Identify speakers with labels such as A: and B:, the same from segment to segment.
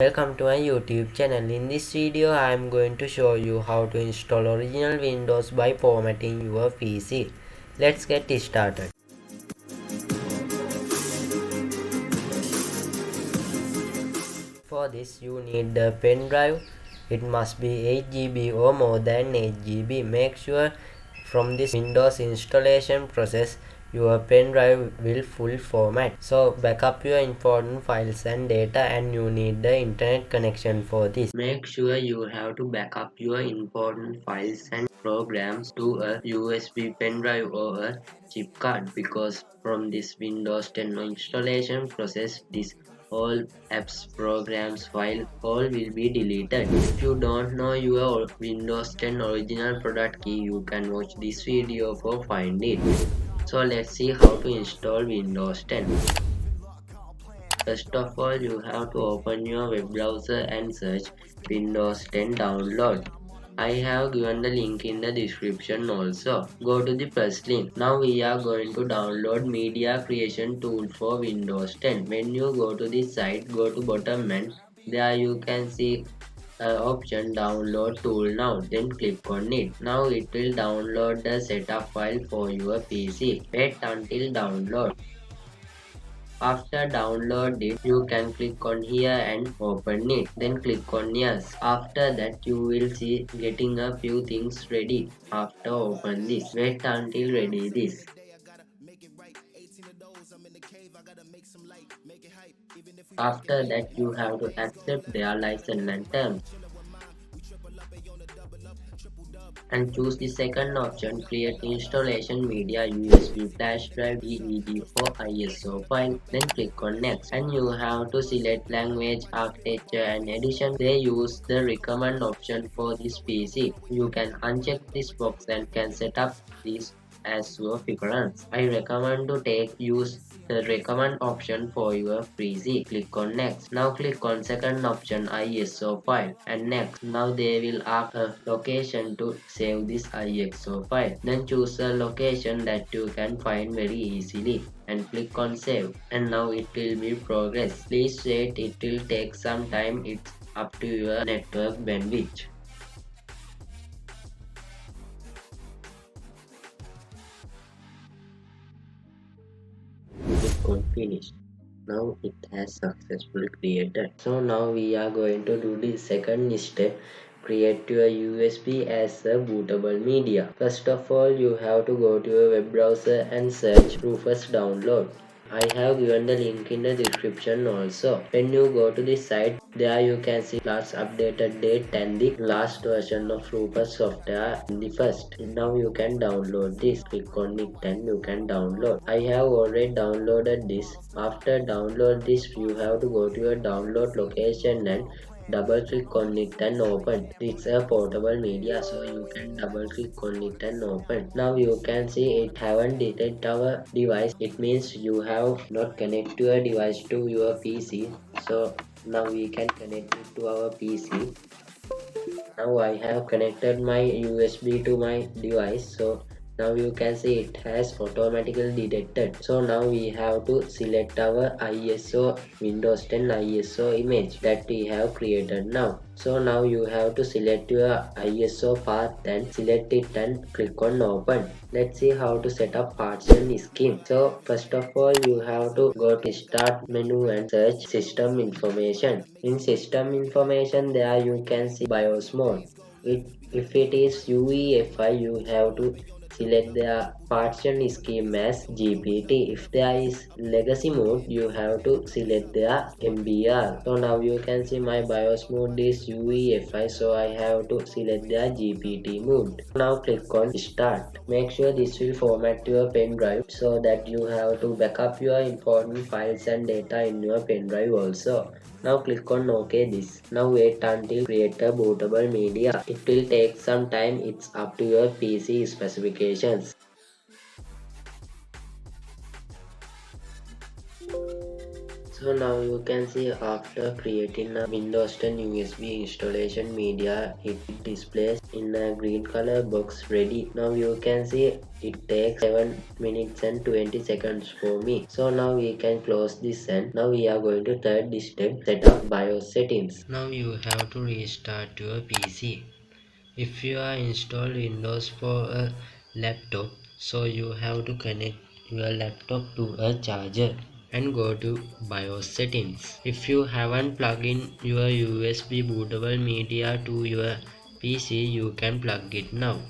A: Welcome to my YouTube channel. In this video I am going to show you how to install original Windows by formatting your PC. Let's get started. For this you need the pen drive. It must be 8 GB or more than 8 GB. Make sure from this Windows installation process your pen drive will full format. So backup your important files and data, and you need the internet connection for this. Make sure you have to backup your important files and programs to a USB pen drive or a chip card, because from this Windows 10 installation process this all apps, programs, file all will be deleted. If you don't know your Windows 10 original product key, you can watch this video for find it. So let's see how to install Windows 10. First of all, you have to open your web browser and search Windows 10 download. I have given the link in the description also. Go to the first link. Now we are going to download media creation tool for Windows 10. When you go to this site, go to bottom and there you can see option download tool now. Then click on it. Now it will download the setup file for your PC. Wait until download. After download it, you can click on here and open it. Then click on yes. After that you will see getting a few things ready. After open this, wait until ready this. After that you have to accept their license and terms. And choose the second option, create installation media USB flash drive DVD or ISO file. Then click on next, and you have to select language, architecture and edition. They use the recommend option for this PC. You can uncheck this box and can set up this as your preference. I recommend to use the recommend option for your PC. Click on next. Now click on second option, ISO file, and next. Now they will ask a location to save this ISO file. Then choose a location that you can find very easily and click on save, and now it will be progress. Please wait, it will take some time. It's up to your network bandwidth. Click on finish. Now it has successfully created. So now we are going to do the second step, create your USB as a bootable media. First of all, you have to go to your web browser and search Rufus download. I have given the link in the description also. When you go to this site, there you can see last updated date and the last version of Rufus software in the first. Now you can download this. Click on it and you can download. I have already downloaded this. After download this, you have to go to your download location and double click on it and open. It's a portable media, so you can double click on it and open. Now you can see it haven't detected our device. It means you have not connected your device to your PC. So now we can connect it to our PC. Now I have connected my USB to my device, so now you can see it has automatically detected. So now we have to select our ISO Windows 10 ISO image that we have created now. So now you have to select your ISO path and select it and click on open. Let's see how to set up partition scheme. So first of all, you have to go to start menu and search system information. In system information, there you can see BIOS mode. If it is UEFI, you have to select the partition scheme as GPT. If there is legacy mode, you have to select the MBR. So now you can see my BIOS mode is UEFI, so I have to select the GPT mode. Now click on start. Make sure this will format your pen drive so that you have to backup your important files and data in your pen drive also. Now click on OK this. Now wait until create a bootable media. It will take some time. It's up to your PC specifications. So now you can see after creating a Windows 10 USB installation media, it displays in a green color box ready. Now you can see it takes 7 minutes and 20 seconds for me. So now we can close this and now we are going to third step, set up BIOS settings. Now you have to restart your PC. If you are installed Windows for a laptop, so you have to connect your laptop to a charger and go to BIOS settings. If you haven't plugged in your USB bootable media to your PC, you can plug it now.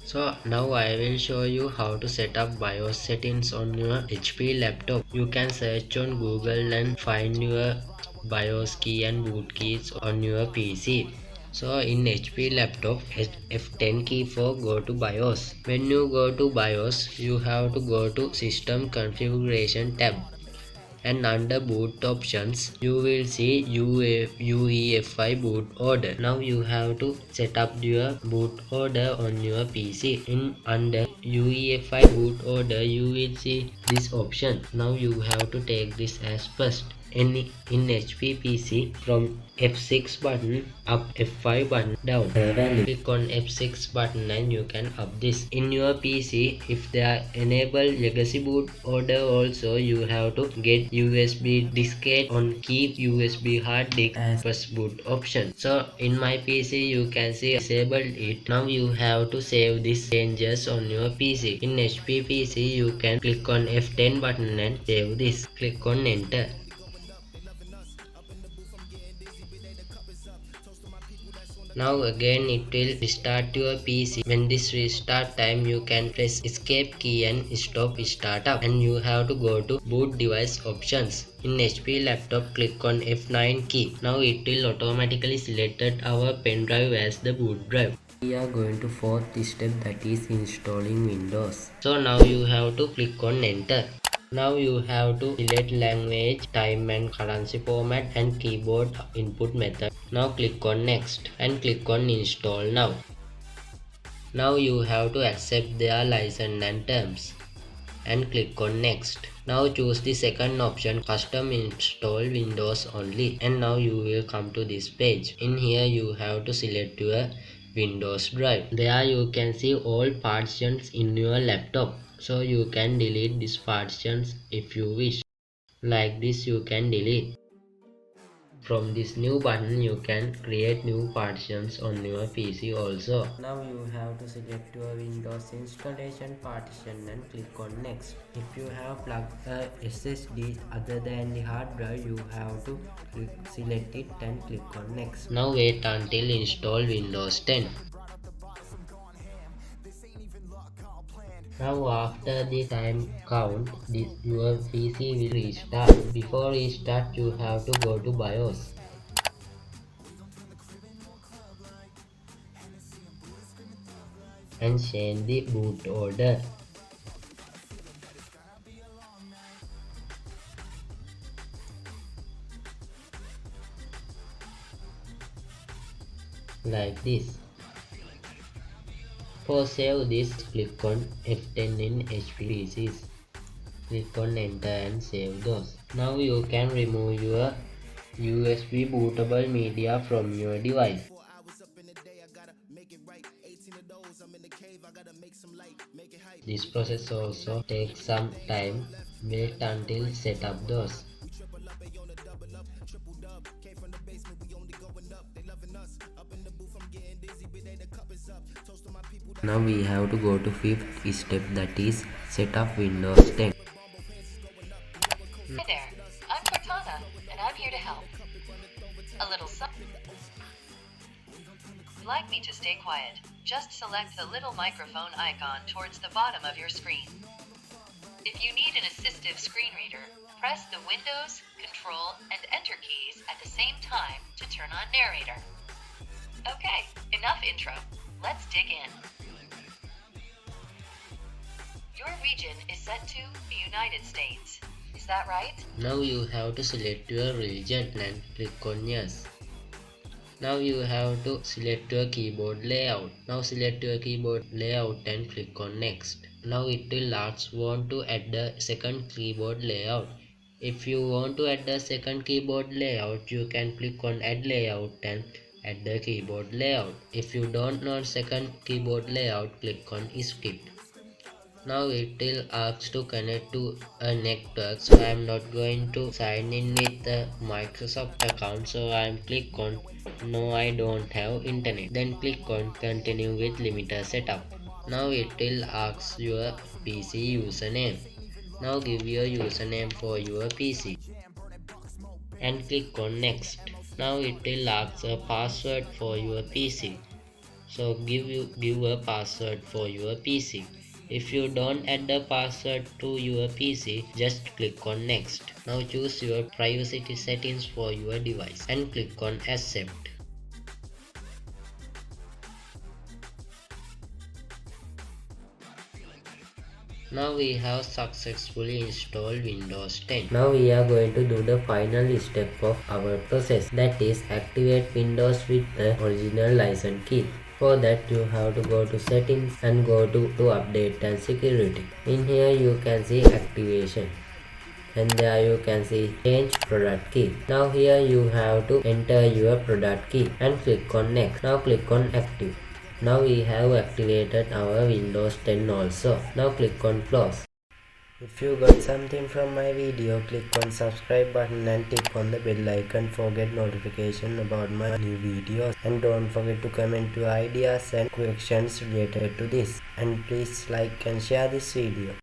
A: So now I will show you how to set up BIOS settings on your HP laptop. You can search on Google and find your BIOS key and boot keys on your PC. So in HP laptop, F10 key for go to BIOS. When you go to BIOS, you have to go to System Configuration tab, and under boot options you will see UEFI boot order. Now you have to set up your boot order on your PC. In under UEFI boot order you will see this option. Now you have to take this as first. In HP PC, from F6 button up, F5 button down, value. Click on F6 button and you can up this. In your PC, if they are enable legacy boot order also, you have to get USB diskette on keep USB hard disk as first boot option. So in my PC you can see disabled it. Now you have to save these changes on your PC. In HP PC you can click on F10 button and save this. Click on enter. Now again it will restart your PC. When this restart time, you can press escape key and stop startup, and you have to go to boot device options. In HP laptop, click on F9 key. Now it will automatically select our pen drive as the boot drive. We are going to fourth step, that is installing Windows. So now you have to click on enter. Now you have to select language, time and currency format and keyboard input method. Now click on next and click on install now. Now you have to accept their license and terms and click on next. Now choose the second option, custom install Windows only, and now you will come to this page. In here you have to select your Windows drive. There you can see all partitions in your laptop, so you can delete these partitions if you wish. Like this you can delete. From this new button you can create new partitions on your PC also. Now you have to select your Windows installation partition and click on next. If you have plugged a SSD other than the hard drive, you have to select it and click on next. Now wait until install Windows 10. Now after the time count, your PC will restart. Before restart you have to go to BIOS and change the boot order. Like this. For save this, click on F10 in HP PCs. Click on enter and save those. Now you can remove your USB bootable media from your device. This process also takes some time. Wait until set up those. Now we have to go to fifth step, that is set up Windows 10.
B: Hey there, I'm Cortana, and I'm here to help. A little something. Like me to stay quiet, just select the little microphone icon towards the bottom of your screen. If you need an assistive screen reader, press the Windows, Control, and Enter keys at the same time to turn on narrator. Okay, enough intro. Let's dig in. Your region is set to the United States. Is that right?
A: Now you have to select your region and click on yes. Now you have to select your keyboard layout. Now select your keyboard layout and click on next. Now it will ask want to add the second keyboard layout. If you want to add the second keyboard layout, you can click on add layout and add the keyboard layout. If you don't know second keyboard layout, click on skip. Now it will ask to connect to a network, so I am not going to sign in with the Microsoft account, so I am click on no, I don't have internet. Then click on continue with limiter setup. Now it will ask your PC username. Now give your username for your PC and click on next. Now it will ask a password for your PC. So give a password for your PC. If you don't add the password to your PC, just click on next. Now choose your privacy settings for your device and click on accept. Now we have successfully installed Windows 10. Now we are going to do the final step of our process, that is activate Windows with the original license key. For that you have to go to settings and go to update and security. In here you can see activation and there you can see change product key. Now here you have to enter your product key and click on next. Now click on active. Now we have activated our Windows 10 also. Now click on close. If you got something from my video, click on subscribe button and tick on the bell icon for get notification about my new videos. And don't forget to comment your ideas and questions related to this. And please like and share this video.